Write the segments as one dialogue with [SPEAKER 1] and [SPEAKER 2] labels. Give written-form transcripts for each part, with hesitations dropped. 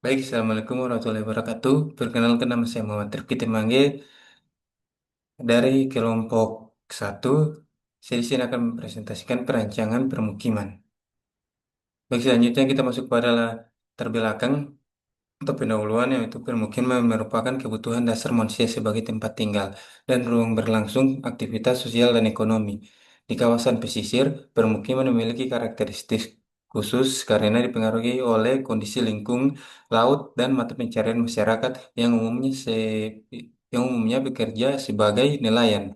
[SPEAKER 1] Baik, Assalamualaikum warahmatullahi wabarakatuh. Perkenalkan nama saya Muhammad Rifki Temangge dari kelompok satu. Saya di sini akan mempresentasikan perancangan permukiman. Baik, selanjutnya kita masuk pada terbelakang atau pendahuluan yaitu permukiman merupakan kebutuhan dasar manusia sebagai tempat tinggal dan ruang berlangsung aktivitas sosial dan ekonomi. Di kawasan pesisir, permukiman memiliki karakteristik khusus karena dipengaruhi oleh kondisi lingkung laut dan mata pencarian masyarakat yang umumnya bekerja sebagai nelayan.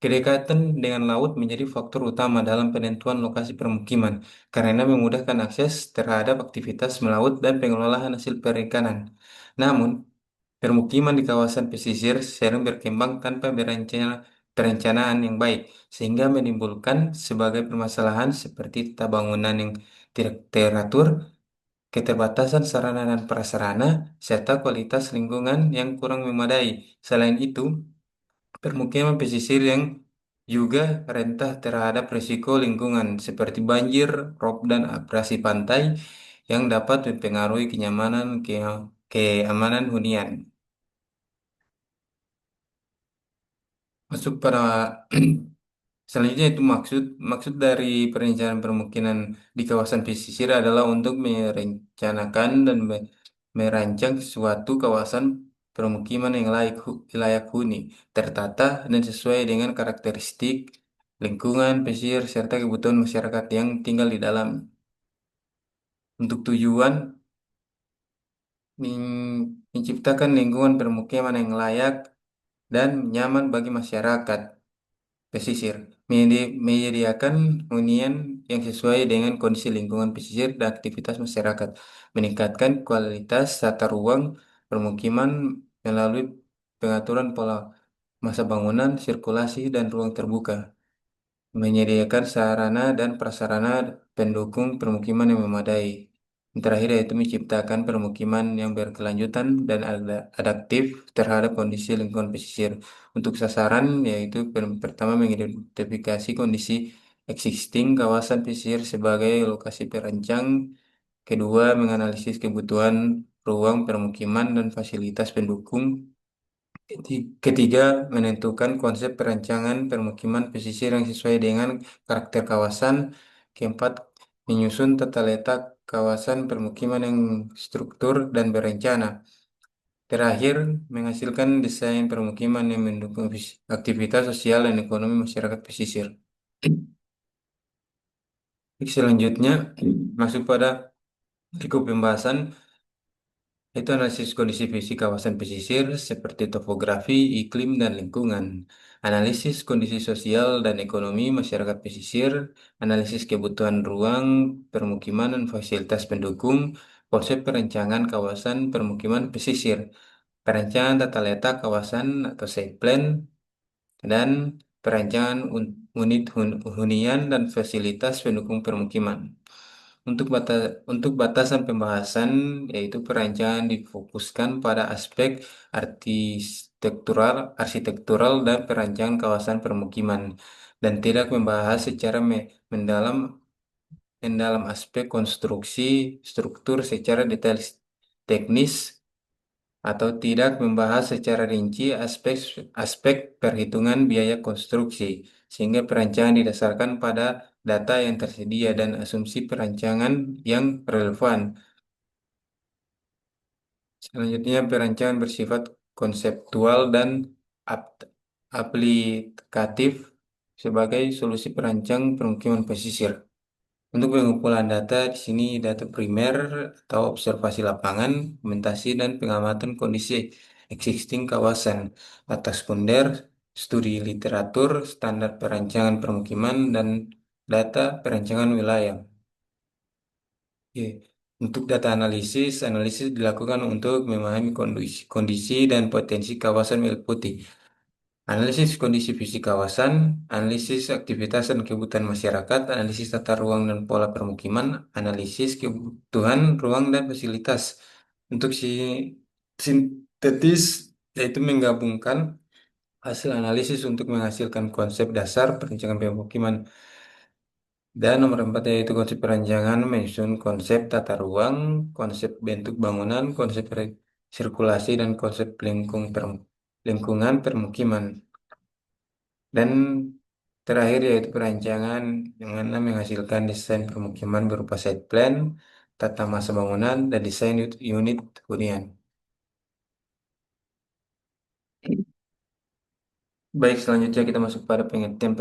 [SPEAKER 1] Kedekatan dengan laut menjadi faktor utama dalam penentuan lokasi permukiman karena memudahkan akses terhadap aktivitas melaut dan pengelolaan hasil perikanan. Namun, permukiman di kawasan pesisir sering berkembang tanpa perencanaan yang baik, sehingga menimbulkan sebagai permasalahan seperti tata bangunan yang tidak teratur, keterbatasan sarana dan prasarana, serta kualitas lingkungan yang kurang memadai. Selain itu, permukiman pesisir yang juga rentan terhadap risiko lingkungan seperti banjir, rob, dan abrasi pantai yang dapat mempengaruhi keamanan hunian. Masuk pada selanjutnya itu maksud dari perencanaan permukiman di kawasan pesisir adalah untuk merencanakan dan merancang suatu kawasan permukiman yang layak huni, tertata dan sesuai dengan karakteristik lingkungan pesisir serta kebutuhan masyarakat yang tinggal di dalam. Untuk tujuan menciptakan lingkungan permukiman yang layak dan nyaman bagi masyarakat pesisir, menyediakan hunian yang sesuai dengan kondisi lingkungan pesisir dan aktivitas masyarakat, meningkatkan kualitas tata ruang permukiman melalui pengaturan pola masa bangunan, sirkulasi, dan ruang terbuka, menyediakan sarana dan prasarana pendukung permukiman yang memadai. Yang terakhir yaitu menciptakan permukiman yang berkelanjutan dan adaptif terhadap kondisi lingkungan pesisir. Untuk sasaran yaitu pertama mengidentifikasi kondisi existing kawasan pesisir sebagai lokasi perancang. Kedua, menganalisis kebutuhan ruang permukiman dan fasilitas pendukung. Ketiga, menentukan konsep perancangan permukiman pesisir yang sesuai dengan karakter kawasan. Keempat, menyusun tata letak kawasan permukiman yang struktur dan berencana. Terakhir, menghasilkan desain permukiman yang mendukung aktivitas sosial dan ekonomi masyarakat pesisir. Selanjutnya, masuk pada berikut pembahasan itu analisis kondisi fisik kawasan pesisir seperti topografi, iklim, dan lingkungan. Analisis kondisi sosial dan ekonomi masyarakat pesisir, analisis kebutuhan ruang, permukiman, dan fasilitas pendukung, konsep perencanaan kawasan permukiman pesisir, perencanaan tata letak kawasan atau site plan, dan perancangan unit hunian dan fasilitas pendukung permukiman. Untuk batasan pembahasan, yaitu perancangan difokuskan pada aspek arsitektural dan perancangan kawasan permukiman, dan tidak membahas secara mendalam mendalam aspek konstruksi struktur secara detail teknis atau tidak membahas secara rinci aspek aspek perhitungan biaya konstruksi, sehingga perancangan didasarkan pada data yang tersedia dan asumsi perancangan yang relevan. Selanjutnya, perancangan bersifat konseptual dan ap- aplikatif sebagai solusi perancang permukiman pesisir. Untuk pengumpulan data, di sini data primer atau observasi lapangan, dokumentasi, dan pengamatan kondisi existing kawasan atas ponder, studi literatur, standar perancangan permukiman, dan data perancangan wilayah. Oke. Untuk data analisis dilakukan untuk memahami kondisi dan potensi kawasan meliputi analisis kondisi fisik kawasan, analisis aktivitas dan kebutuhan masyarakat, analisis tata ruang dan pola permukiman, analisis kebutuhan ruang dan fasilitas. Untuk si sintetis yaitu menggabungkan hasil analisis untuk menghasilkan konsep dasar perencanaan pemukiman Dan nomor empat yaitu konsep perancangan menyusun konsep tata ruang, konsep bentuk bangunan, konsep sirkulasi, dan konsep lingkungan permukiman. Dan terakhir yaitu perancangan yang mana menghasilkan desain permukiman berupa site plan, tata masa bangunan, dan desain unit hunian. Baik, selanjutnya kita masuk pada pengertian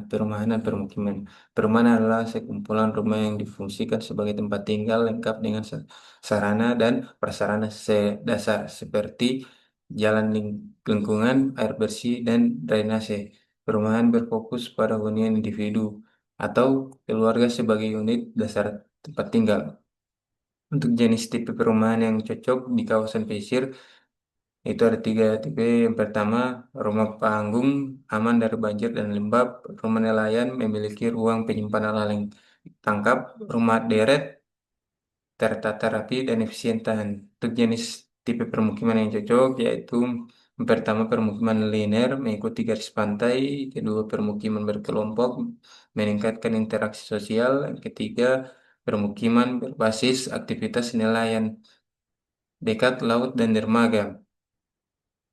[SPEAKER 1] perumahan dan permukiman. Perumahan adalah sekumpulan rumah yang difungsikan sebagai tempat tinggal lengkap dengan sarana dan prasarana dasar seperti jalan lingkungan, air bersih, dan drainase. Perumahan berfokus pada hunian individu atau keluarga sebagai unit dasar tempat tinggal. Untuk jenis tipe perumahan yang cocok di kawasan pesisir, itu ada tiga tipe. Yang pertama, rumah panggung aman dari banjir dan lembab. Rumah nelayan memiliki ruang penyimpanan laling tangkap. Rumah deret tertata rapi dan efisien tahan. Untuk jenis tipe permukiman yang cocok yaitu yang pertama permukiman linear mengikuti garis pantai. Kedua, permukiman berkelompok meningkatkan interaksi sosial. Yang ketiga, permukiman berbasis aktivitas nelayan dekat laut dan dermaga.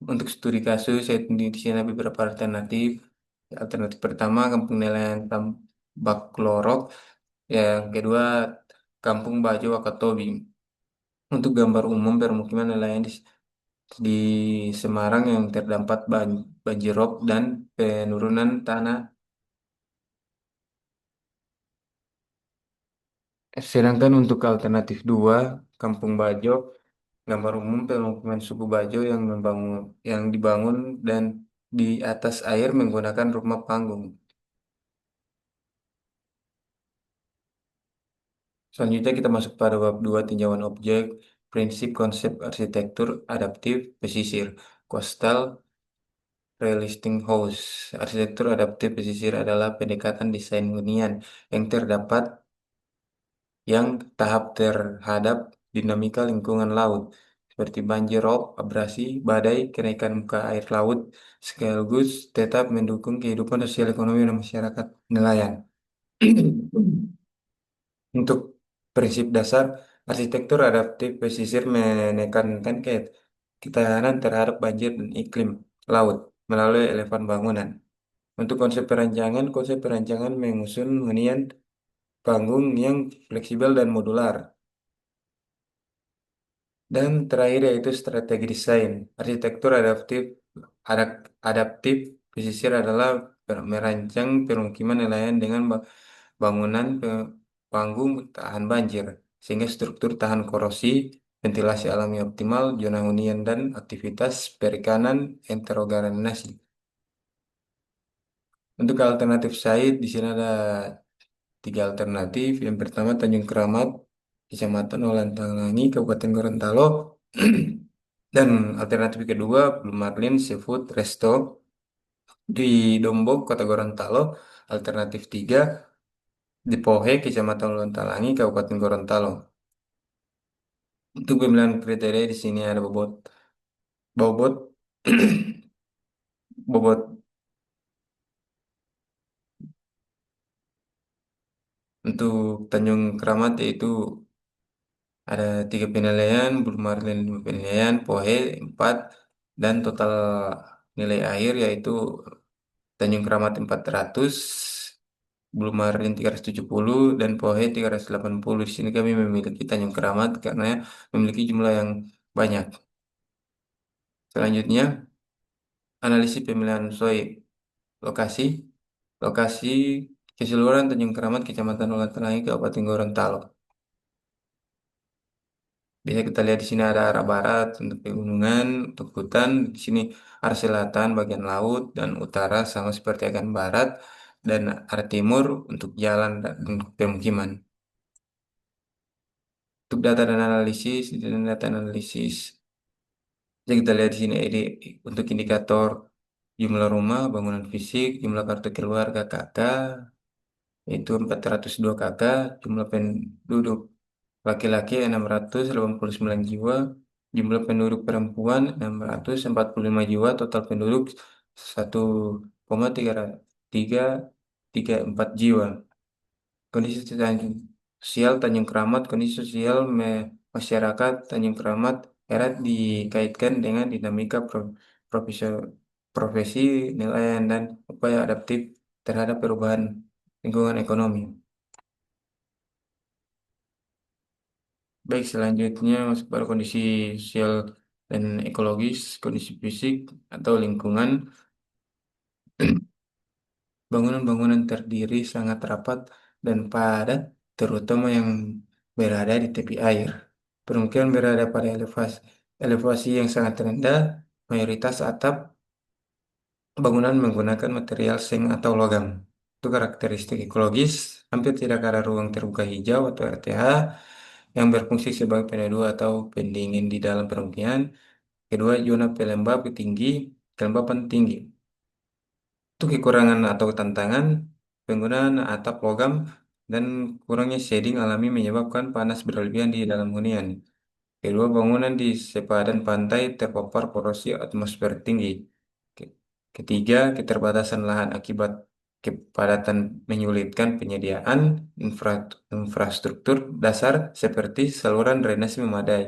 [SPEAKER 1] Untuk studi kasus, saya di sini ada beberapa alternatif. Alternatif pertama, Kampung Nelayan Tambak Lorok. Yang kedua, Kampung Bajo Wakatobi. Untuk gambar umum permukiman nelayan di Semarang yang terdampak banjirop dan penurunan tanah. Sedangkan untuk alternatif dua, Kampung Bajo, gambar umum pemukiman suku Bajo yang dibangun dan di atas air menggunakan rumah panggung. Selanjutnya kita masuk pada bab 2 tinjauan objek, prinsip konsep arsitektur adaptif pesisir, coastal realistic house. Arsitektur adaptif pesisir adalah pendekatan desain hunian yang terdapat yang tahap terhadap dinamika lingkungan laut, seperti banjir rob, abrasi, badai, kenaikan muka air laut, sekaligus tetap mendukung kehidupan sosial ekonomi dan masyarakat nelayan. Untuk prinsip dasar, arsitektur adaptif pesisir menekankan ketahanan terhadap banjir dan iklim laut melalui elevan bangunan. Untuk konsep perancangan mengusung hunian panggung yang fleksibel dan modular. Dan terakhir yaitu strategi desain. Arsitektur adaptif pesisir adalah merancang permukiman nelayan dengan bangunan panggung tahan banjir, sehingga struktur tahan korosi, ventilasi alami optimal, zona hunian, dan aktivitas perikanan heterogeneasi. Untuk alternatif site, di sini ada tiga alternatif. Yang pertama Tanjung Keramat, Kecamatan Olantangangi, Kabupaten Gorontalo. Dan alternatif kedua, Blue Marlin Seafood Resto di Dombok, Kota Gorontalo. Alternatif tiga, di Pohe, Kecamatan Lontalangi, Kabupaten Gorontalo. Untuk pemilihan kriteria di sini ada bobot, bobot untuk Tanjung Keramat yaitu ada tiga penilaian, Blue Marlin lima penilaian, Pohe empat, dan total nilai akhir yaitu Tanjung Keramat 400, Blue Marlin 370, dan Pohe 380. Di sini kami memiliki Tanjung Keramat karena memiliki jumlah yang banyak. Selanjutnya, analisis pemilihan sesuai lokasi. Lokasi keseluruhan Tanjung Keramat, Kecamatan Ulat Ternangi, Kabupaten Gorontalo. Bisa kita lihat di sini ada arah barat untuk pegunungan, untuk hutan. Di sini arah selatan bagian laut dan utara sama seperti akan barat dan arah timur untuk jalan dan pemukiman. Untuk data dan analisis. Jadi kita lihat di sini untuk indikator jumlah rumah, bangunan fisik, jumlah kartu keluarga KK, itu 402 kakak, jumlah penduduk laki-laki 689 jiwa, jumlah penduduk perempuan 645 jiwa, total penduduk 1,3334 jiwa. Kondisi sosial Tanjung Keramat, kondisi sosial masyarakat Tanjung Keramat erat dikaitkan dengan dinamika profesi, profesi nelayan dan upaya adaptif terhadap perubahan lingkungan ekonomi. Baik, selanjutnya masuk pada kondisi sosial dan ekologis, kondisi fisik atau lingkungan. Bangunan-bangunan terdiri sangat rapat dan padat, terutama yang berada di tepi air. Permukiman berada pada elevasi yang sangat rendah, mayoritas atap bangunan menggunakan material seng atau logam. Itu karakteristik ekologis, hampir tidak ada ruang terbuka hijau atau RTH yang berfungsi sebagai peneduh atau pendingin di dalam permukiman. Kedua, zona kelembapan tinggi. Untuk kekurangan atau tantangan, penggunaan atap logam dan kurangnya shading alami menyebabkan panas berlebihan di dalam hunian. Kedua, bangunan di sepadan pantai terpapar porosi atmosfer tinggi. Ke- Ketiga, keterbatasan lahan akibat kepadatan menyulitkan penyediaan infrastruktur dasar seperti saluran drainase memadai.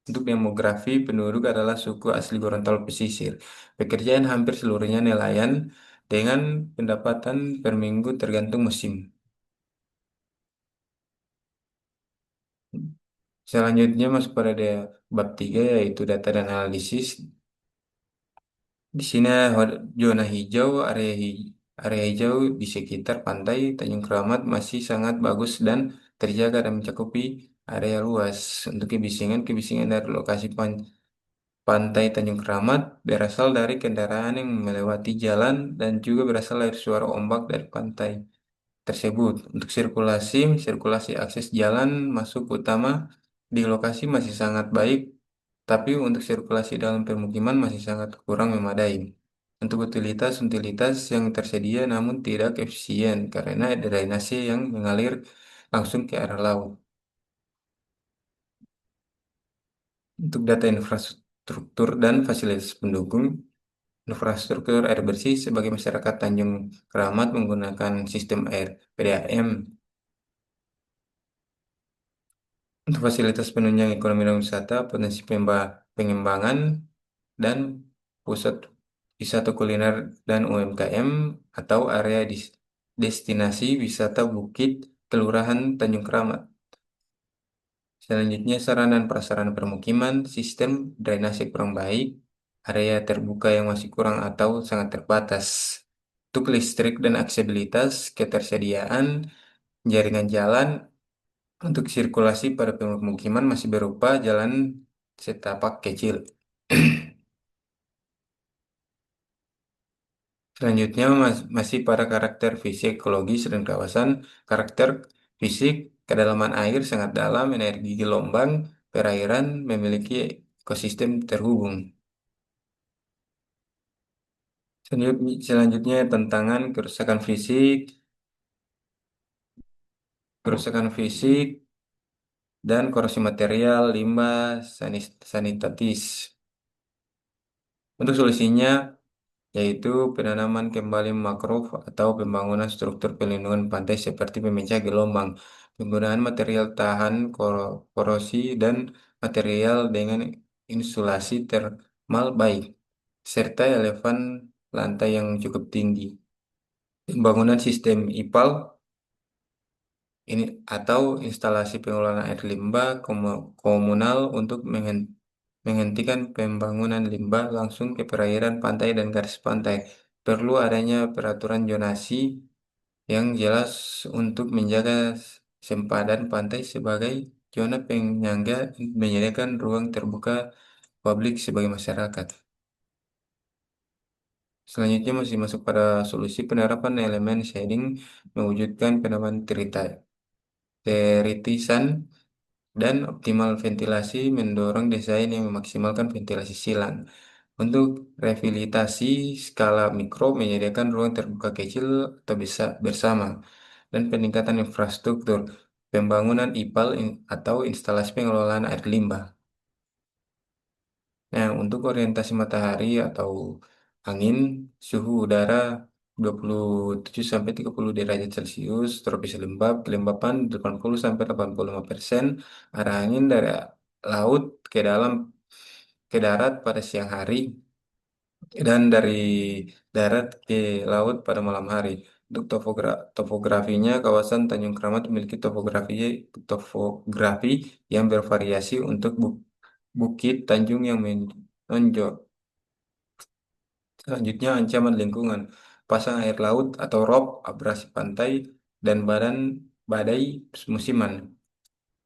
[SPEAKER 1] Untuk demografi, penduduk adalah suku asli Gorontalo pesisir. Pekerjaan hampir seluruhnya nelayan dengan pendapatan per minggu tergantung musim. Selanjutnya masuk pada bab 3 yaitu data dan analisis. Di sini zona hijau, area hijau di sekitar pantai Tanjung Keramat masih sangat bagus dan terjaga dan mencakupi area luas. Untuk kebisingan dari lokasi Pantai Tanjung Keramat berasal dari kendaraan yang melewati jalan dan juga berasal dari suara ombak dari pantai tersebut. Untuk sirkulasi akses jalan masuk utama di lokasi masih sangat baik, tapi untuk sirkulasi dalam permukiman masih sangat kurang memadai. Untuk utilitas yang tersedia namun tidak efisien karena drainase yang mengalir langsung ke arah laut. Untuk data infrastruktur dan fasilitas pendukung, infrastruktur air bersih sebagai masyarakat Tanjung Keramat menggunakan sistem air PDAM untuk fasilitas penunjang ekonomi dan wisata, potensi pengembangan dan pusat wisata kuliner dan UMKM atau area destinasi wisata Bukit Kelurahan Tanjung Keramat. Selanjutnya, sarana dan prasarana permukiman, sistem drainase kurang baik, area terbuka yang masih kurang atau sangat terbatas. Untuk listrik dan aksesibilitas, ketersediaan jaringan jalan untuk sirkulasi pada permukiman masih berupa jalan setapak kecil. Selanjutnya masih pada karakter fisik, ekologis, dan kawasan. Karakter fisik, kedalaman air sangat dalam, energi gelombang, perairan memiliki ekosistem terhubung. Selanjutnya tantangan kerusakan fisik dan korosi material, limbah, sanitatis. Untuk solusinya yaitu penanaman kembali mangrove atau pembangunan struktur pelindungan pantai seperti pemecah gelombang, penggunaan material tahan korosi dan material dengan insulasi termal baik, serta elevan lantai yang cukup tinggi. Pembangunan sistem IPAL ini atau instalasi pengelolaan air limbah komunal untuk menghentikan pembangunan limbah langsung ke perairan pantai dan garis pantai. Perlu adanya peraturan zonasi yang jelas untuk menjaga sempadan pantai sebagai zona penyangga menyediakan ruang terbuka publik sebagai masyarakat. Selanjutnya masih masuk pada solusi penerapan elemen shading mewujudkan penerapan teritisan dan optimal ventilasi mendorong desain yang memaksimalkan ventilasi silang. Untuk rehabilitasi skala mikro menyediakan ruang terbuka kecil atau bisa bersama dan peningkatan infrastruktur, pembangunan IPAL atau instalasi pengelolaan air limbah. Nah, untuk orientasi matahari atau angin, suhu udara 27 sampai 30 derajat Celcius, tropis lembab, kelembapan 80 sampai 85%, arah angin dari laut ke dalam ke darat pada siang hari dan dari darat ke laut pada malam hari. Untuk topografinya, kawasan Tanjung Keramat memiliki topografi yang bervariasi untuk bukit Tanjung yang menonjol. Selanjutnya, ancaman lingkungan, pasang air laut atau rob, abrasi pantai, dan badai musiman.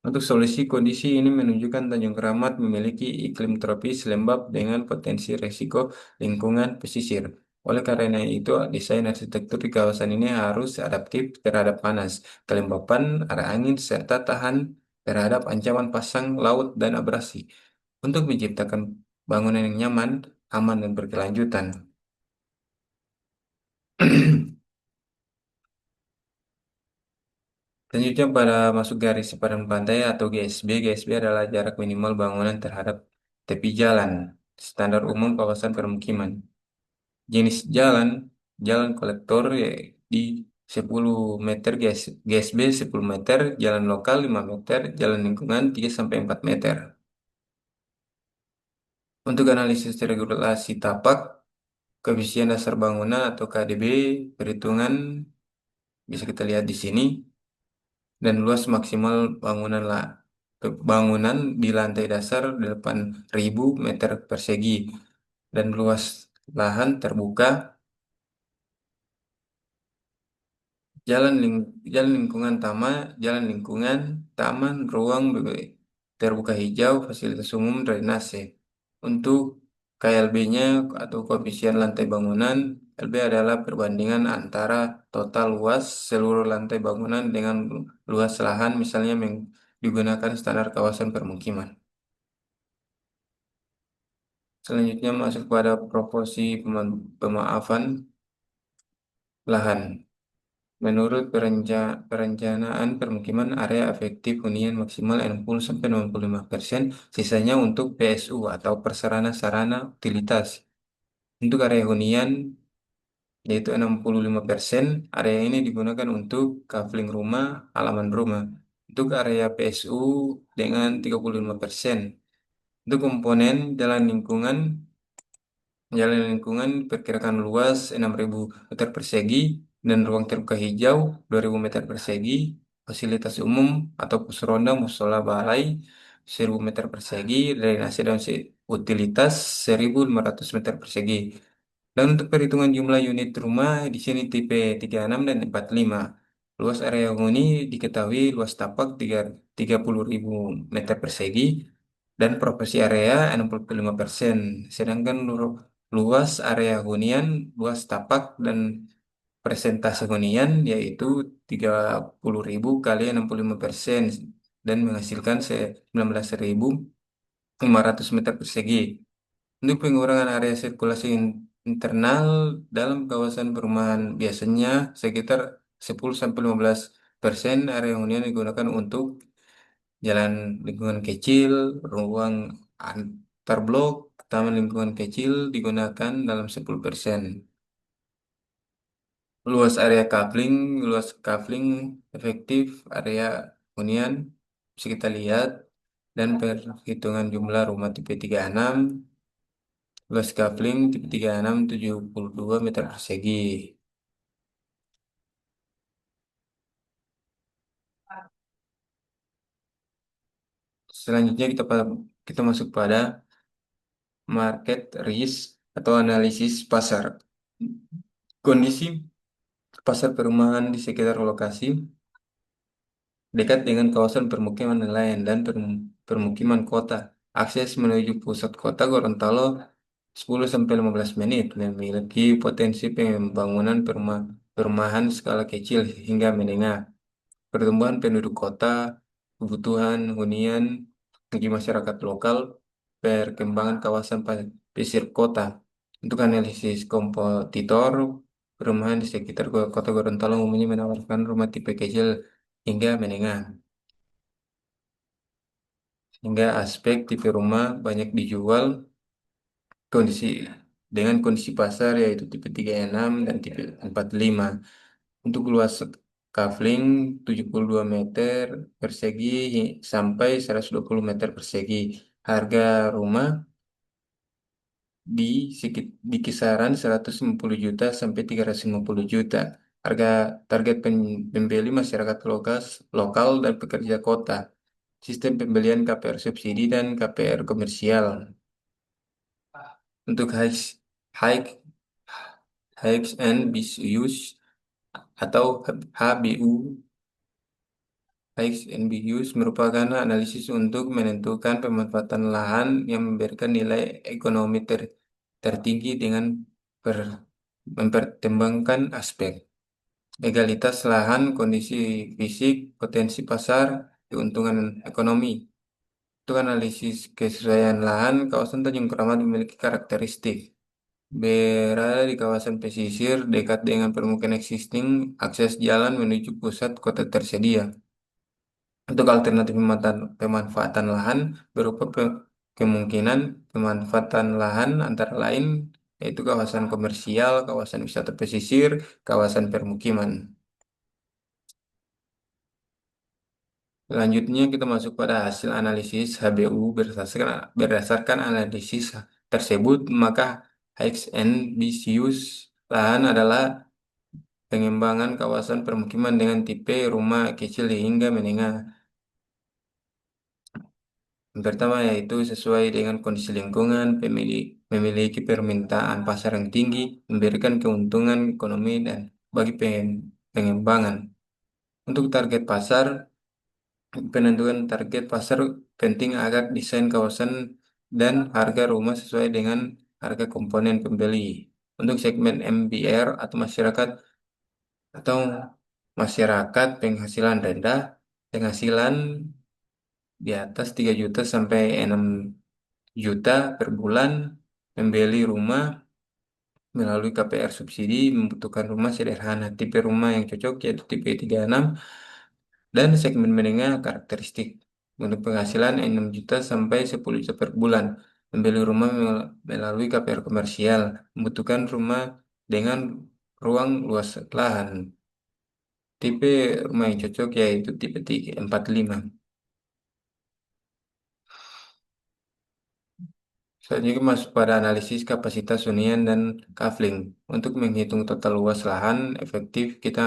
[SPEAKER 1] Untuk solusi kondisi ini menunjukkan Tanjung Keramat memiliki iklim tropis lembab dengan potensi resiko lingkungan pesisir. Oleh karena itu, desain arsitektur di kawasan ini harus adaptif terhadap panas, kelembapan, arah angin, serta tahan terhadap ancaman pasang laut dan abrasi untuk menciptakan bangunan yang nyaman, aman, dan berkelanjutan. Selanjutnya pada masuk garis sepadan pantai atau GSB. GSB adalah jarak minimal bangunan terhadap tepi jalan, standar umum kawasan permukiman. Jenis jalan, jalan kolektor ya, di 10 meter GSB 10 meter, jalan lokal 5 meter, jalan lingkungan 3 sampai 4 meter. Untuk analisis regulasi tapak, koefisien dasar bangunan atau KDB perhitungan bisa kita lihat di sini. Dan luas maksimal bangunan di lantai dasar 8.000 meter persegi dan luas lahan terbuka jalan lingkungan jalan lingkungan taman ruang terbuka hijau fasilitas umum drainase. Untuk KLB-nya atau koefisien lantai bangunan, LB adalah perbandingan antara total luas seluruh lantai bangunan dengan luas lahan misalnya digunakan standar kawasan permukiman. Selanjutnya masuk pada proporsi pemaafan lahan. Menurut perencanaan permukiman area efektif hunian maksimal 60-65%, sisanya untuk PSU atau prasarana-sarana utilitas. Untuk area hunian yaitu 65%, area ini digunakan untuk kafling rumah, halaman rumah. Untuk area PSU dengan 35%. Untuk komponen jalan lingkungan perkirakan luas 6.000 meter persegi dan ruang terbuka hijau 2.000 meter persegi, fasilitas umum atau pos ronda musola balai 1.000 meter persegi, drainase dan utilitas 1.500 meter persegi. Dan untuk perhitungan jumlah unit rumah di sini tipe 36 dan 45. Luas area huni diketahui luas tapak 30.000 meter persegi dan proporsi area 65%. Sedangkan luas area hunian, luas tapak dan persentase hunian yaitu 30.000 kali 65% dan menghasilkan 19.500 meter persegi. Untuk pengurangan area sirkulasi internal dalam kawasan perumahan biasanya sekitar 10-15% area hunian digunakan untuk jalan lingkungan kecil, ruang antar blok, taman lingkungan kecil digunakan dalam 10%. Luas kafling efektif area hunian bisa kita lihat dan perhitungan jumlah rumah tipe 36, luas kafling tipe 36 72 meter persegi. Selanjutnya kita masuk pada market risk atau analisis pasar. Kondisi pasar perumahan di sekitar lokasi dekat dengan kawasan permukiman nelayan dan permukiman kota. Akses menuju pusat kota Gorontalo 10-15 menit memiliki potensi pembangunan perumahan skala kecil hingga menengah. Pertumbuhan penduduk kota, kebutuhan hunian bagi masyarakat lokal, perkembangan kawasan pesisir kota. Untuk analisis kompetitor, perumahan di sekitar kota Gorontalo umumnya menawarkan rumah tipe kecil hingga menengah. Hingga aspek tipe rumah banyak dijual kondisi. dengan kondisi pasar yaitu tipe 36 dan tipe 45. Untuk luas kafling 72 meter persegi sampai 120 meter persegi. Harga rumah di di kisaran 150 juta sampai 350 juta. Harga target pembeli masyarakat lokal dan pekerja kota. Sistem pembelian KPR subsidi dan KPR komersial. Untuk high hikes and use atau HBU. Hikes and use merupakan analisis untuk menentukan pemanfaatan lahan yang memberikan nilai ekonomi tertinggi dengan mempertimbangkan aspek legalitas lahan, kondisi fisik, potensi pasar, keuntungan ekonomi. Untuk analisis kesesuaian lahan, kawasan Tanjung Keramat memiliki karakteristik berada di kawasan pesisir dekat dengan permukiman existing, akses jalan menuju pusat kota tersedia. Untuk alternatif pemanfaatan lahan berupa kemungkinan pemanfaatan lahan antara lain yaitu kawasan komersial, kawasan wisata pesisir, kawasan permukiman. Selanjutnya kita masuk pada hasil analisis HBU berdasarkan analisis tersebut maka Hikes and Bisius lahan adalah pengembangan kawasan permukiman dengan tipe rumah kecil hingga menengah. Yang pertama yaitu sesuai dengan kondisi lingkungan, memiliki permintaan pasar yang tinggi, memberikan keuntungan ekonomi dan bagi pengembangan. Untuk target pasar, penentuan target pasar penting agar desain kawasan dan harga rumah sesuai dengan harga komponen pembeli. Untuk segmen MBR atau masyarakat penghasilan rendah, penghasilan di atas 3 juta sampai 6 juta per bulan, membeli rumah melalui KPR subsidi membutuhkan rumah sederhana. Tipe rumah yang cocok yaitu tipe 36 dan segmen menengah karakteristik. Untuk penghasilan 6 juta sampai 10 juta per bulan. Membeli rumah melalui KPR komersial membutuhkan rumah dengan ruang luas lahan. Tipe rumah yang cocok yaitu tipe 45. Selanjutnya kita masuk pada analisis kapasitas hunian dan kafling. Untuk menghitung total luas lahan efektif, kita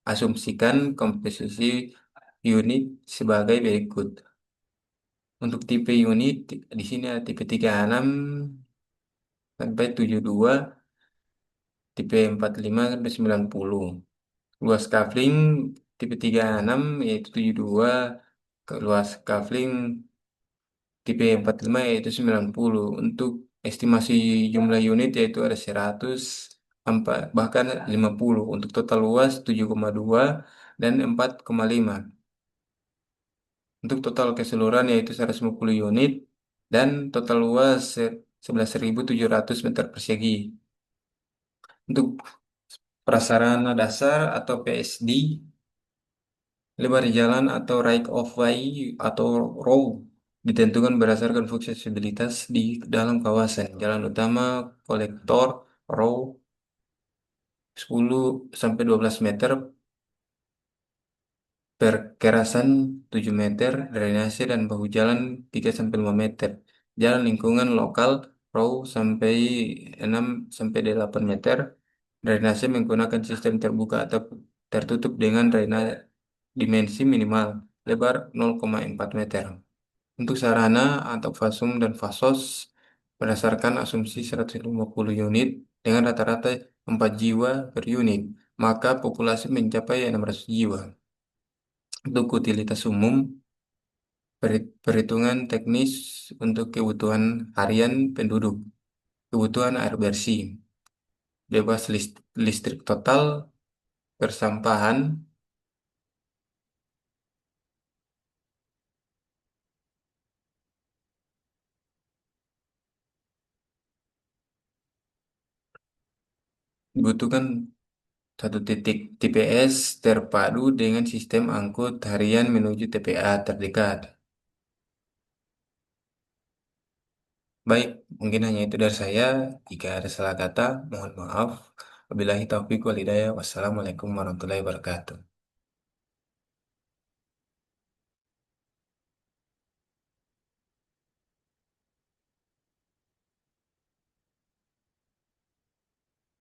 [SPEAKER 1] asumsikan komposisi unit sebagai berikut. Untuk tipe unit, di sini ada tipe 36 sampai 72, tipe 45 sampai 90. Luas kafling tipe 36 yaitu 72, luas kafling tipe 45 yaitu 90. Untuk estimasi jumlah unit yaitu ada 100 bahkan 50. Untuk total luas 7,2 dan 4,5. Untuk total keseluruhan yaitu 150 unit dan total luas 11.700 meter persegi. Untuk prasarana dasar atau PSD, lebar jalan atau right of way atau row ditentukan berdasarkan fungsi aksesibilitas di dalam kawasan. Jalan utama, kolektor, row 10 sampai 12 meter, perkerasan 7 meter, drainase dan bahu jalan 3 sampai 5 meter. Jalan lingkungan lokal, row sampai 6 sampai 8 meter. Drainase menggunakan sistem terbuka atau tertutup dengan drainase dimensi minimal lebar 0,4 meter. Untuk sarana atau fasum dan fasos berdasarkan asumsi 150 unit dengan rata-rata 4 jiwa per unit, maka populasi mencapai 600 jiwa. Untuk utilitas umum, perhitungan teknis untuk kebutuhan harian penduduk, kebutuhan air bersih, bebas listrik total, persampahan, dibutuhkan satu titik TPS terpadu dengan sistem angkut harian menuju TPA terdekat. Baik, mungkin hanya itu dari saya. Jika ada salah kata, mohon maaf. Wabillahi taufiq wal hidayah. Wassalamualaikum warahmatullahi wabarakatuh.